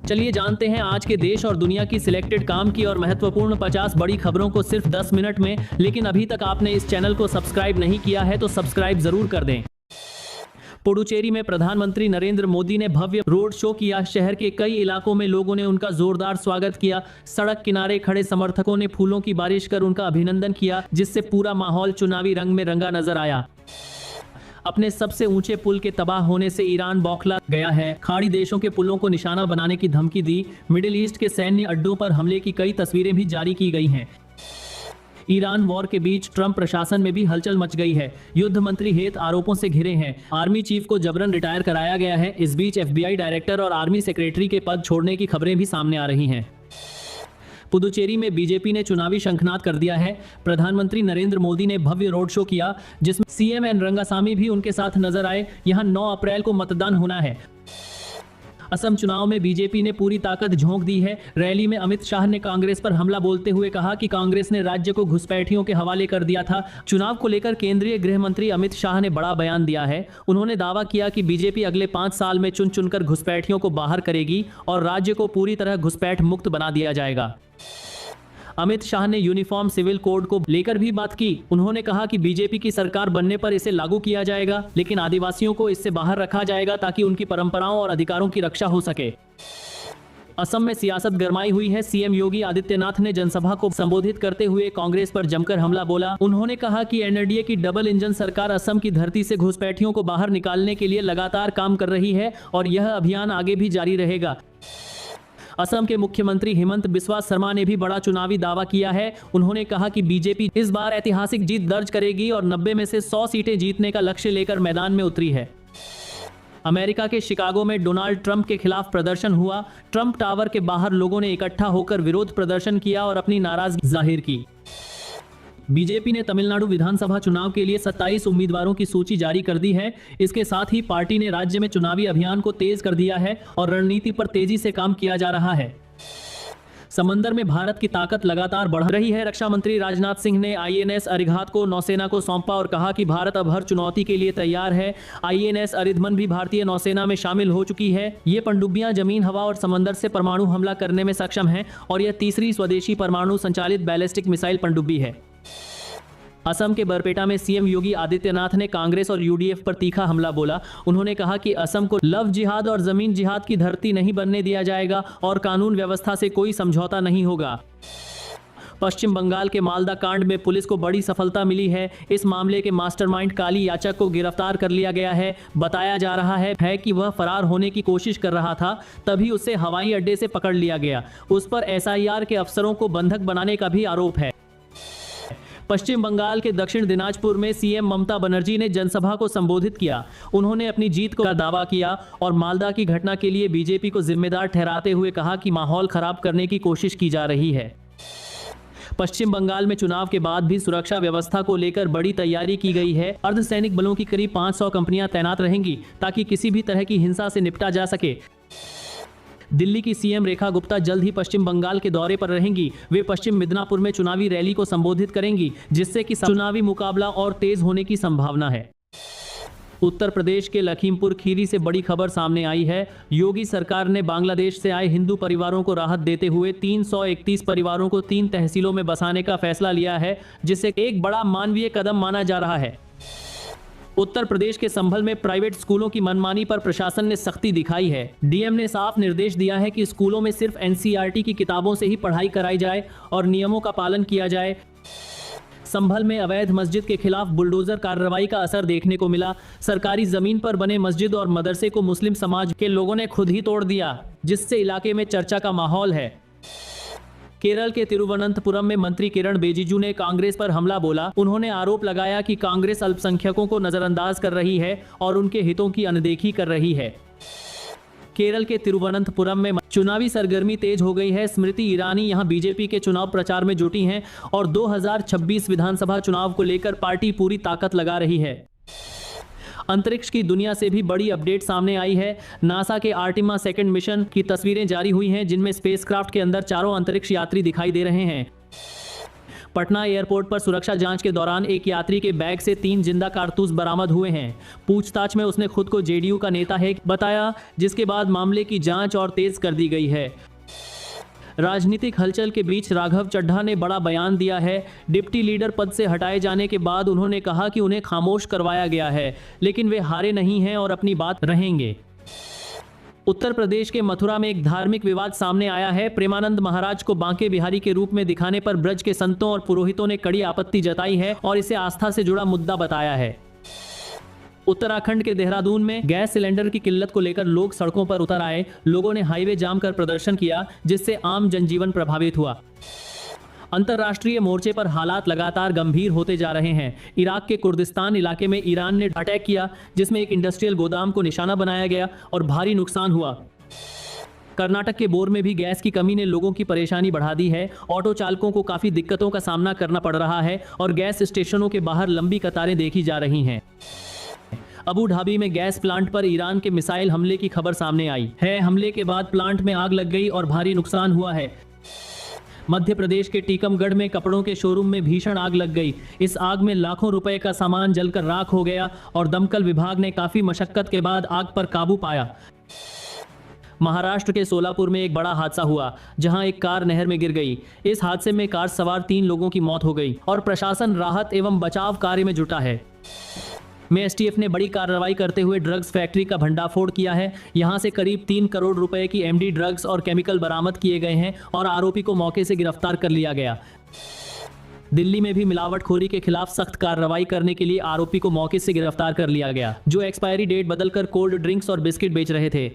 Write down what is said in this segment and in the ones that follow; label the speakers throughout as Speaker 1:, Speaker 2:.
Speaker 1: चलिए जानते हैं आज के देश और दुनिया की सिलेक्टेड काम की और महत्वपूर्ण 50 बड़ी खबरों को सिर्फ 10 मिनट में। लेकिन अभी तक आपने इस चैनल को सब्सक्राइब नहीं किया है तो सब्सक्राइब जरूर कर दें। पुडुचेरी में प्रधानमंत्री नरेंद्र मोदी ने भव्य रोड शो किया। शहर के कई इलाकों में लोगों ने उनका जोरदार स्वागत किया। सड़क किनारे खड़े समर्थकों ने फूलों की बारिश कर उनका अभिनंदन किया, जिससे पूरा माहौल चुनावी रंग में रंगा नजर आया। अपने सबसे ऊंचे पुल के तबाह होने से ईरान बौखला गया है। खाड़ी देशों के पुलों को निशाना बनाने की धमकी दी। मिडिल ईस्ट के सैन्य अड्डों पर हमले की कई तस्वीरें भी जारी की गई हैं। ईरान वॉर के बीच ट्रंप प्रशासन में भी हलचल मच गई है। युद्ध मंत्री हेत आरोपों से घिरे हैं। आर्मी चीफ को जबरन रिटायर कराया गया है। इस बीच FBI डायरेक्टर और आर्मी सेक्रेटरी के पद छोड़ने की खबरें भी सामने आ रही हैं। पुदुचेरी में बीजेपी ने चुनावी शंखनाद कर दिया है। प्रधानमंत्री नरेंद्र मोदी ने भव्य रोड शो किया, जिसमें CM एन रंगासामी भी उनके साथ नजर आए। यहां 9 अप्रैल को मतदान होना है। असम चुनाव में बीजेपी ने पूरी ताकत झोंक दी है। रैली में अमित शाह ने कांग्रेस पर हमला बोलते हुए कहा कि कांग्रेस ने राज्य को घुसपैठियों के हवाले कर दिया था। चुनाव को लेकर केंद्रीय गृह मंत्री अमित शाह ने बड़ा बयान दिया है। उन्होंने दावा किया कि बीजेपी अगले 5 साल में चुन चुनकर घुसपैठियों को बाहर करेगी और राज्य को पूरी तरह घुसपैठ मुक्त बना दिया जाएगा। अमित शाह ने यूनिफॉर्म सिविल कोड को लेकर भी बात की। उन्होंने कहा कि बीजेपी की सरकार बनने पर इसे लागू किया जाएगा, लेकिन आदिवासियों को इससे बाहर रखा जाएगा ताकि उनकी परंपराओं और अधिकारों की रक्षा हो सके। असम में सियासत गरमाई हुई है। CM योगी आदित्यनाथ ने जनसभा को संबोधित करते हुए कांग्रेस पर जमकर हमला बोला। उन्होंने कहा कि NDA की डबल इंजन सरकार असम की धरती से घुसपैठियों को बाहर निकालने के लिए लगातार काम कर रही है और यह अभियान आगे भी जारी रहेगा। असम के मुख्यमंत्री हिमंत बिस्वा शर्मा ने भी बड़ा चुनावी दावा किया है। उन्होंने कहा कि बीजेपी इस बार ऐतिहासिक जीत दर्ज करेगी और 90 में से 100 सीटें जीतने का लक्ष्य लेकर मैदान में उतरी है। अमेरिका के शिकागो में डोनाल्ड ट्रंप के खिलाफ प्रदर्शन हुआ। ट्रंप टावर के बाहर लोगों ने इकट्ठा होकर विरोध प्रदर्शन किया और अपनी नाराजगी जाहिर की। बीजेपी ने तमिलनाडु विधानसभा चुनाव के लिए 27 उम्मीदवारों की सूची जारी कर दी है। इसके साथ ही पार्टी ने राज्य में चुनावी अभियान को तेज कर दिया है और रणनीति पर तेजी से काम किया जा रहा है। समंदर में भारत की ताकत लगातार बढ़ रही है। रक्षा मंत्री राजनाथ सिंह ने INS अरिहंत को नौसेना को सौंपा और कहा कि भारत अब हर चुनौती के लिए तैयार है। INS अरिहंत भी भारतीय नौसेना में शामिल हो चुकी है। ये पनडुब्बियां जमीन, हवा और समंदर से परमाणु हमला करने में सक्षम है और यह तीसरी स्वदेशी परमाणु संचालित बैलिस्टिक मिसाइल पनडुब्बी है। असम के बरपेटा में CM योगी आदित्यनाथ ने कांग्रेस और UDF पर तीखा हमला बोला। उन्होंने कहा कि असम को लव जिहाद और जमीन जिहाद की धरती नहीं बनने दिया जाएगा और कानून व्यवस्था से कोई समझौता नहीं होगा। पश्चिम बंगाल के मालदा कांड में पुलिस को बड़ी सफलता मिली है। इस मामले के मास्टरमाइंड काली याचक को गिरफ्तार कर लिया गया है। बताया जा रहा है कि वह फरार होने की कोशिश कर रहा था, तभी उसे हवाई अड्डे से पकड़ लिया गया। उस पर SIR के अफसरों को बंधक बनाने का भी आरोप है। पश्चिम बंगाल के दक्षिण दिनाजपुर में CM ममता बनर्जी ने जनसभा को संबोधित किया। उन्होंने अपनी जीत का दावा किया और मालदा की घटना के लिए बीजेपी को जिम्मेदार ठहराते हुए कहा कि माहौल खराब करने की कोशिश की जा रही है। पश्चिम बंगाल में चुनाव के बाद भी सुरक्षा व्यवस्था को लेकर बड़ी तैयारी की गई है। अर्धसैनिक बलों की करीब 500 कंपनियां तैनात रहेंगी ताकि किसी भी तरह की हिंसा से निपटा जा सके। दिल्ली की CM रेखा गुप्ता जल्द ही पश्चिम बंगाल के दौरे पर रहेंगी। वे पश्चिम मिदनापुर में चुनावी रैली को संबोधित करेंगी, जिससे कि चुनावी मुकाबला और तेज होने की संभावना है। उत्तर प्रदेश के लखीमपुर खीरी से बड़ी खबर सामने आई है। योगी सरकार ने बांग्लादेश से आए हिंदू परिवारों को राहत देते हुए 331 परिवारों को 3 तहसीलों में बसाने का फैसला लिया है, जिसे एक बड़ा मानवीय कदम माना जा रहा है। उत्तर प्रदेश के संभल में प्राइवेट स्कूलों की मनमानी पर प्रशासन ने सख्ती दिखाई है। DM ने साफ निर्देश दिया है कि स्कूलों में सिर्फ NCERT की किताबों से ही पढ़ाई कराई जाए और नियमों का पालन किया जाए। संभल में अवैध मस्जिद के खिलाफ बुलडोजर कार्रवाई का असर देखने को मिला। सरकारी जमीन पर बने मस्जिद और मदरसे को मुस्लिम समाज के लोगों ने खुद ही तोड़ दिया, जिससे इलाके में चर्चा का माहौल है। केरल के तिरुवनंतपुरम में मंत्री किरण बेजिजू ने कांग्रेस पर हमला बोला। उन्होंने आरोप लगाया कि कांग्रेस अल्पसंख्यकों को नजरअंदाज कर रही है और उनके हितों की अनदेखी कर रही है। केरल के तिरुवनंतपुरम में चुनावी सरगर्मी तेज हो गई है। स्मृति ईरानी यहां बीजेपी के चुनाव प्रचार में जुटी हैं और 2026 विधानसभा चुनाव को लेकर पार्टी पूरी ताकत लगा रही है। अंतरिक्ष की दुनिया से भी बड़ी अपडेट सामने आई है। नासा के आर्टिमा 2 मिशन की तस्वीरें जारी हुई हैं, जिनमें स्पेसक्राफ्ट के अंदर 4 अंतरिक्ष यात्री दिखाई दे रहे हैं। पटना एयरपोर्ट पर सुरक्षा जांच के दौरान एक यात्री के बैग से 3 जिंदा कारतूस बरामद हुए हैं। पूछताछ में उसने खुद को जेडीयू का नेता है बताया, जिसके बाद मामले की जांच और तेज कर दी गई है। राजनीतिक हलचल के बीच राघव चड्ढा ने बड़ा बयान दिया है। डिप्टी लीडर पद से हटाए जाने के बाद उन्होंने कहा कि उन्हें खामोश करवाया गया है, लेकिन वे हारे नहीं हैं और अपनी बात रहेंगे। उत्तर प्रदेश के मथुरा में एक धार्मिक विवाद सामने आया है। प्रेमानंद महाराज को बांके बिहारी के रूप में दिखाने पर ब्रज के संतों और पुरोहितों ने कड़ी आपत्ति जताई है और इसे आस्था से जुड़ा मुद्दा बताया है। उत्तराखंड के देहरादून में गैस सिलेंडर की किल्लत को लेकर लोग सड़कों पर उतर आए। लोगों ने हाईवे जाम कर प्रदर्शन किया, जिससे आम जनजीवन प्रभावित हुआ। अंतर्राष्ट्रीय मोर्चे पर हालात लगातार गंभीर होते जा रहे हैं। इराक के कुर्दिस्तान इलाके में ईरान ने अटैक किया, जिसमें एक इंडस्ट्रियल गोदाम को निशाना बनाया गया और भारी नुकसान हुआ। कर्नाटक के बोर में भी गैस की कमी ने लोगों की परेशानी बढ़ा दी है। ऑटो चालकों को काफी दिक्कतों का सामना करना पड़ रहा है और गैस स्टेशनों के बाहर लंबी कतारें देखी जा रही हैं। अबू धाबी में गैस प्लांट पर ईरान के मिसाइल हमले की खबर सामने आई है। हमले के बाद प्लांट में आग लग गई और भारी नुकसान हुआ है। मध्य प्रदेश के टीकमगढ़ में कपड़ों के शोरूम में भीषण आग लग गई। इस आग में लाखों रुपए का सामान जलकर राख हो गया और दमकल विभाग ने काफी मशक्कत के बाद आग पर काबू पाया। महाराष्ट्र के सोलापुर में एक बड़ा हादसा हुआ, जहां एक कार नहर में गिर गई। इस हादसे में कार सवार 3 लोगों की मौत हो गई और प्रशासन राहत एवं बचाव कार्य में जुटा है। में एसटीएफ ने बड़ी कार्रवाई करते हुए ड्रग्स फैक्ट्री का भंडाफोड़ किया है। यहां से करीब 3 करोड़ रुपए की एमडी ड्रग्स और केमिकल बरामद किए गए हैं और आरोपी को मौके से गिरफ्तार कर लिया गया। दिल्ली में भी मिलावटखोरी के खिलाफ सख्त कार्रवाई करने के लिए आरोपी को मौके से गिरफ्तार कर लिया गया, जो एक्सपायरी डेट बदलकर कोल्ड ड्रिंक्स और बिस्किट बेच रहे थे।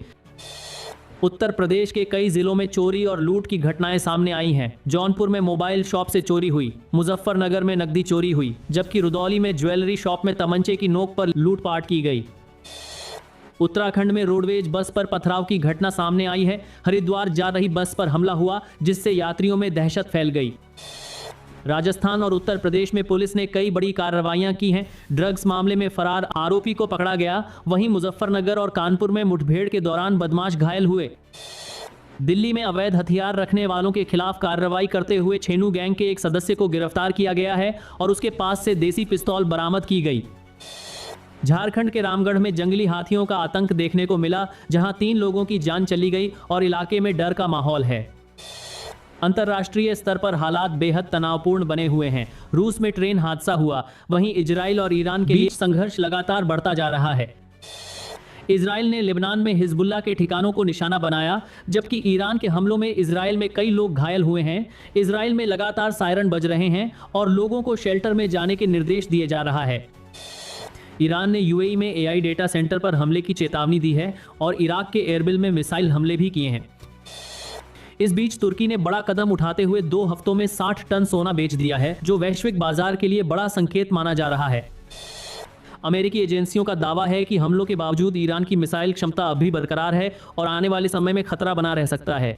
Speaker 1: उत्तर प्रदेश के कई जिलों में चोरी और लूट की घटनाएं सामने आई हैं। जौनपुर में मोबाइल शॉप से चोरी हुई, मुजफ्फरनगर में नकदी चोरी हुई, जबकि रुदौली में ज्वेलरी शॉप में तमंचे की नोक पर लूटपाट की गई। उत्तराखंड में रोडवेज बस पर पथराव की घटना सामने आई है। हरिद्वार जा रही बस पर हमला हुआ, जिससे यात्रियों में दहशत फैल गई। राजस्थान और उत्तर प्रदेश में पुलिस ने कई बड़ी कार्रवाइयां की हैं। ड्रग्स मामले में फरार आरोपी को पकड़ा गया। वहीं मुजफ्फरनगर और कानपुर में मुठभेड़ के दौरान बदमाश घायल हुए। दिल्ली में अवैध हथियार रखने वालों के खिलाफ कार्रवाई करते हुए छेनू गैंग के एक सदस्य को गिरफ्तार किया गया है और उसके पास से देसी पिस्तौल बरामद की गई। झारखंड के रामगढ़ में जंगली हाथियों का आतंक देखने को मिला, जहां 3 लोगों की जान चली गई और इलाके में डर का माहौल है। अंतर्राष्ट्रीय स्तर पर हालात बेहद तनावपूर्ण बने हुए हैं। रूस में ट्रेन हादसा हुआ, वहीं इजराइल और ईरान के बीच संघर्ष लगातार बढ़ता जा रहा है। इजराइल ने लेबनान में हिजबुल्लाह के ठिकानों को निशाना बनाया, जबकि ईरान के हमलों में इजराइल में कई लोग घायल हुए हैं। इजराइल में लगातार सायरन बज रहे हैं और लोगों को शेल्टर में जाने के निर्देश दिए जा रहा है। ईरान ने यूएई में एआई डेटा सेंटर पर हमले की चेतावनी दी है और इराक के एरबिल में मिसाइल हमले भी किए हैं। इस बीच तुर्की ने बड़ा कदम उठाते हुए 2 हफ्तों में 60 टन सोना बेच दिया है, जो वैश्विक बाजार के लिए बड़ा संकेत माना जा रहा है। अमेरिकी एजेंसियों का दावा है कि हमलों के बावजूद ईरान की मिसाइल क्षमता अभी बरकरार है और आने वाले समय में खतरा बना रह सकता है।